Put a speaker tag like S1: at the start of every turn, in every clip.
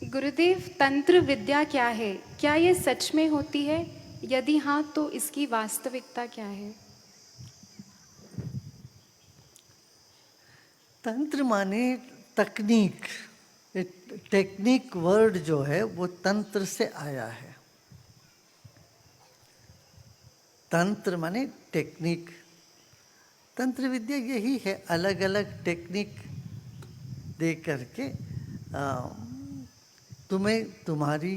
S1: गुरुदेव, तंत्र विद्या क्या है? क्या ये सच में होती है? यदि हाँ, तो इसकी वास्तविकता क्या है?
S2: तंत्र माने तकनीक। ये टेक्निक वर्ड जो है वो तंत्र से आया है। तंत्र माने टेक्निक। तंत्र विद्या यही है, अलग अलग टेक्निक दे करके तुम्हें तुम्हारी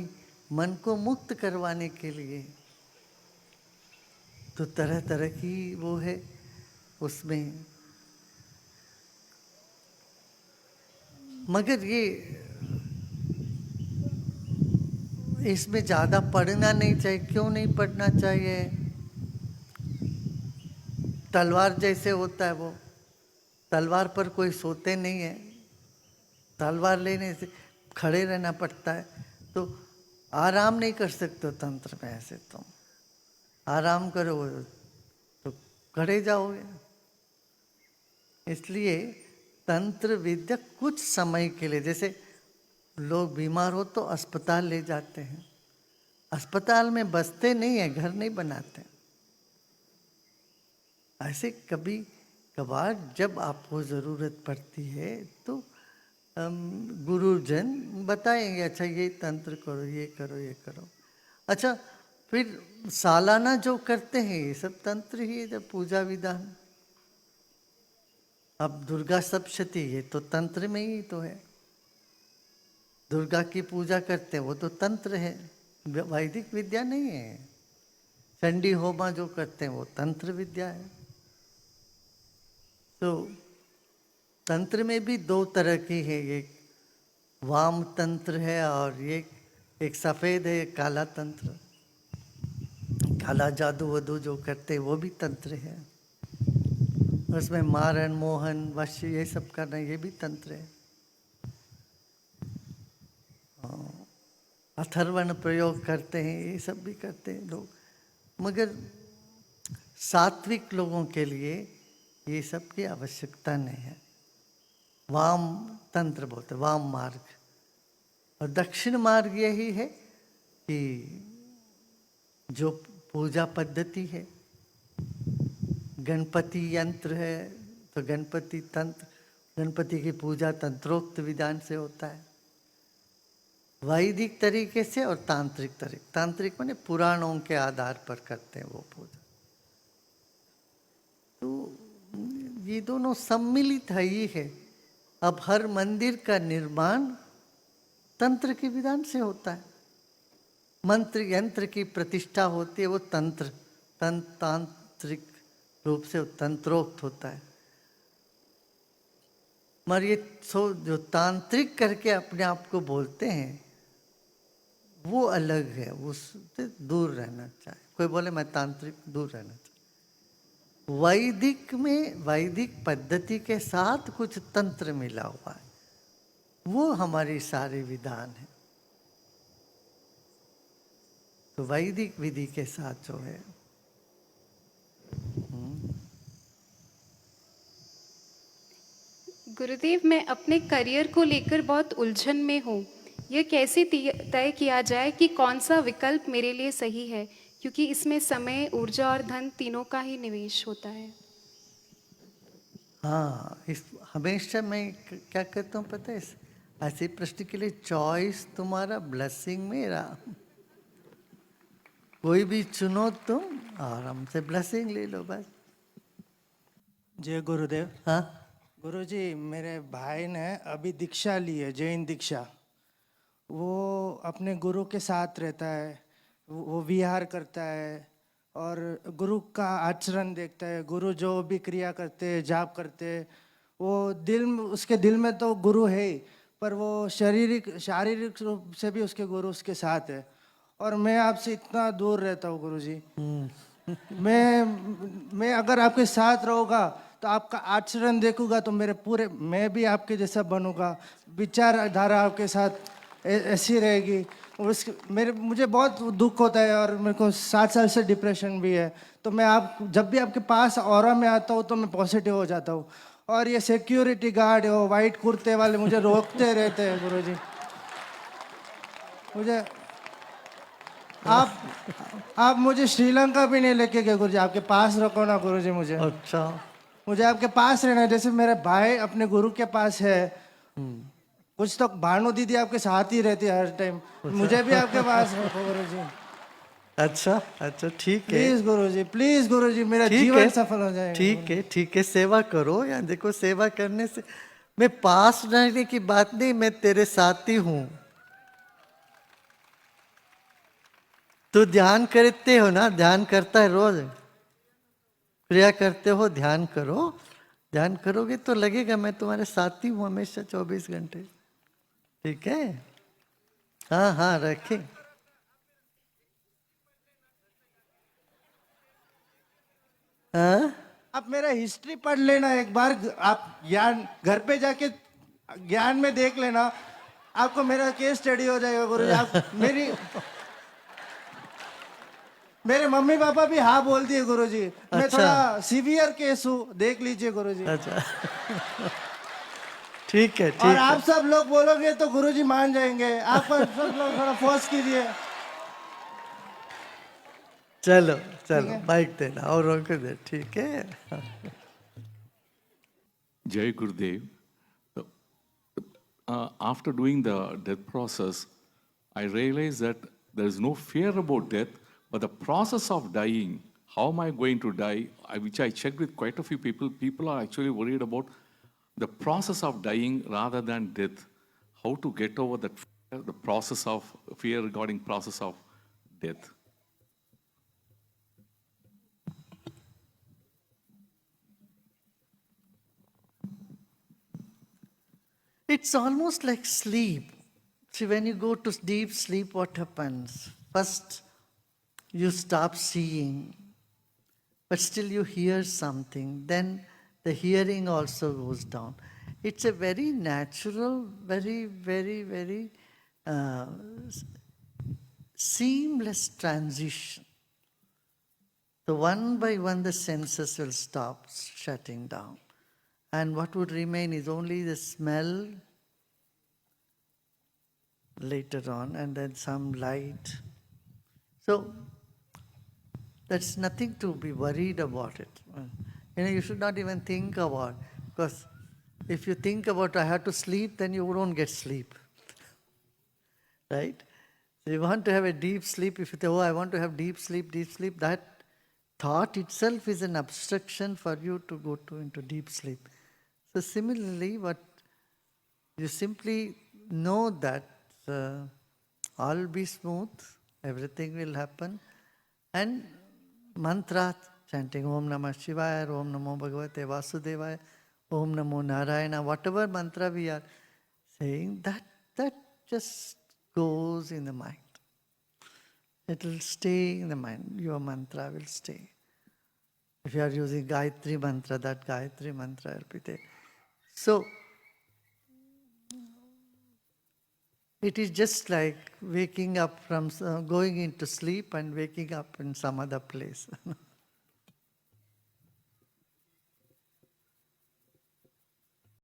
S2: मन को मुक्त करवाने के लिए। तो तरह तरह की वो है उसमें, मगर ये इसमें ज़्यादा पढ़ना नहीं चाहिए। क्यों नहीं पढ़ना चाहिए? तलवार जैसे होता है वो, तलवार पर कोई सोते नहीं है। तलवार लेने से खड़े रहना पड़ता है, तो आराम नहीं कर सकते हो तंत्र में। ऐसे तुम आराम करो तो खड़े जाओगे। इसलिए तंत्र विद्या कुछ समय के लिए, जैसे लोग बीमार हो तो अस्पताल ले जाते हैं, अस्पताल में बसते नहीं है, घर नहीं बनाते। ऐसे कभी कभार जब आपको ज़रूरत पड़ती है तो गुरुजन बताएंगे, अच्छा ये तंत्र करो, ये करो, ये करो। अच्छा, फिर सालाना जो करते हैं ये सब तंत्र ही है, जब पूजा विधान। अब दुर्गा सप्तशती, ये तो तंत्र में ही तो है। दुर्गा की पूजा करते हैं वो तो तंत्र है, वैदिक विद्या नहीं है। चंडी होमा जो करते हैं वो तंत्र विद्या है। तो तंत्र में भी दो तरह की है, एक वाम तंत्र है और ये एक सफ़ेद है, काला तंत्र। काला जादू वदू जो करते हैं वो भी तंत्र है। उसमें मारण मोहन वश ये सब करना, ये भी तंत्र है। अथर्वण प्रयोग करते हैं, ये सब भी करते हैं लोग। मगर सात्विक लोगों के लिए ये सब की आवश्यकता नहीं है। वाम तंत्र बोलते, वाम मार्ग। और दक्षिण मार्ग यही है कि जो पूजा पद्धति है, गणपति यंत्र है तो गणपति तंत्र, गणपति की पूजा तंत्रोक्त विधान से होता है, वैदिक तरीके से और तांत्रिक तरीके। तांत्रिक माने पुराणों के आधार पर करते हैं वो पूजा। तो ये दोनों सम्मिलित है ही है। अब हर मंदिर का निर्माण तंत्र के विधान से होता है। मंत्र यंत्र की प्रतिष्ठा होती है, वो तंत्र तांत्रिक रूप से तंत्रोक्त होता है। मगर ये जो तांत्रिक करके अपने आप को बोलते हैं वो अलग है, उससे दूर रहना चाहिए। कोई बोले मैं तांत्रिक, दूर रहना चाहिए। वैदिक में वैदिक पद्धति के साथ कुछ तंत्र मिला हुआ है, वो हमारी सारे विधान है। तो वैदिक विधि के साथ जो है।
S1: गुरुदेव, मैं अपने करियर को लेकर बहुत उलझन में हूँ। यह कैसे तय किया जाए कि कौन सा विकल्प मेरे लिए सही है, क्योंकि इसमें समय, ऊर्जा और धन तीनों का ही निवेश होता है।
S2: हाँ, इस हमेशा मैं क्या कहता हूँ पता है, ऐसे प्रश्न के लिए चॉइस तुम्हारा, ब्लेसिंग मेरा। कोई भी चुनो तुम और हमसे ब्लेसिंग ले लो बस।
S3: जय गुरुदेव।
S2: हाँ,
S3: गुरुजी, मेरे भाई ने अभी दीक्षा ली है, जैन दीक्षा। वो अपने गुरु के साथ रहता है, वो विहार करता है और गुरु का आचरण देखता है। गुरु जो भी क्रिया करते हैं, जाप करते हैं, वो दिल में, उसके दिल में तो गुरु है ही, पर वो शारीरिक रूप से भी उसके गुरु उसके साथ है। और मैं आपसे इतना दूर रहता हूँ गुरुजी। मैं अगर आपके साथ रहूँगा तो आपका आचरण देखूंगा तो मैं भी आपके जैसा बनूंगा, विचारधारा आपके साथ ऐसी रहेगी। मुझे बहुत दुख होता है और मेरे को 7 साल से डिप्रेशन भी है। तो मैं जब भी आपके पास ऑरा में आता हूँ तो मैं पॉजिटिव हो जाता हूँ। और ये सिक्योरिटी गार्ड है, वो वाइट कुर्ते वाले मुझे रोकते रहते हैं गुरुजी। मुझे आप मुझे श्रीलंका भी नहीं लेके गए गुरुजी, आपके पास रखो ना गुरुजी मुझे।
S2: अच्छा,
S3: मुझे आपके पास रहना है, जैसे मेरे भाई अपने गुरु के पास है। कुछ तो भानु दीदी आपके साथ ही रहती है हर टाइम, मुझे भी आपके पास रखो गुरुजी।
S2: अच्छा, अच्छा, ठीक है,
S3: प्लीज गुरुजी, मेरा
S2: ठीक
S3: जीवन
S2: है,
S3: सफल हो जाएगा।
S2: ठीक है, ठीक है, सेवा करो। या देखो, सेवा करने से मैं पास रहने की बात नहीं, मैं तेरे साथ ही हूं। तू ध्यान करते हो ना, ध्यान करता है रोज, क्रिया करते हो, ध्यान करो। ध्यान करोगे तो लगेगा मैं तुम्हारे साथ ही हूं हमेशा 24 घंटे। ठीक है, हाँ हाँ, रखे। हाँ,
S3: आप मेरा हिस्ट्री पढ़ लेना एक बार, आप ज्ञान घर पे जाके ज्ञान में देख लेना, आपको मेरा केस स्टडी हो जाएगा गुरुजी। आप मेरे मम्मी पापा भी हाँ बोल दिए गुरुजी, मैं
S2: अच्छा,
S3: थोड़ा सीवियर केस हूँ, देख लीजिए गुरुजी।
S2: अच्छा, ठीक है,
S3: और
S2: ठीक है।
S3: आप सब लोग बोलोगे तो गुरुजी मान जाएंगे, आप सब लोग थोड़ा फोर्स कीजिए।
S2: चलो
S3: ठीक
S2: चलो,
S3: है।
S2: माइक देना और रोक दे, ठीक है।
S4: Jai Gurudev. After doing the death process, I realized that there is no fear about death, but the process of dying, how am I going to die, which I checked with quite a few people. People are actually worried about the process of dying rather than death. How to get over that fear, the process of fear regarding process of death.
S2: It's almost like sleep. See, when you go to deep sleep, what happens? First, you stop seeing, but still you hear something. Then the hearing also goes down. It's a very natural, very, very, very uh, seamless transition. So one by one, the senses will stop shutting down. And what would remain is only the smell later on, and then some light. So that's nothing to be worried about it. You should not even think about, because if you think about I have to sleep, then you don't get sleep. Right? So you want to have a deep sleep. If you say, oh, I want to have deep sleep, that thought itself is an obstruction for you to go into deep sleep. So similarly, what you simply know that all will be smooth, everything will happen, and mantra chanting Om Namah Shivaya, Om Namo Bhagavate Vasudevaya, Om Namo Narayana, whatever mantra we are saying, that just goes in the mind. It will stay in the mind. Your mantra will stay. If you are using Gayatri mantra, that Gayatri mantra will be there. So, it is just like waking up from, going into sleep and waking up in some other place.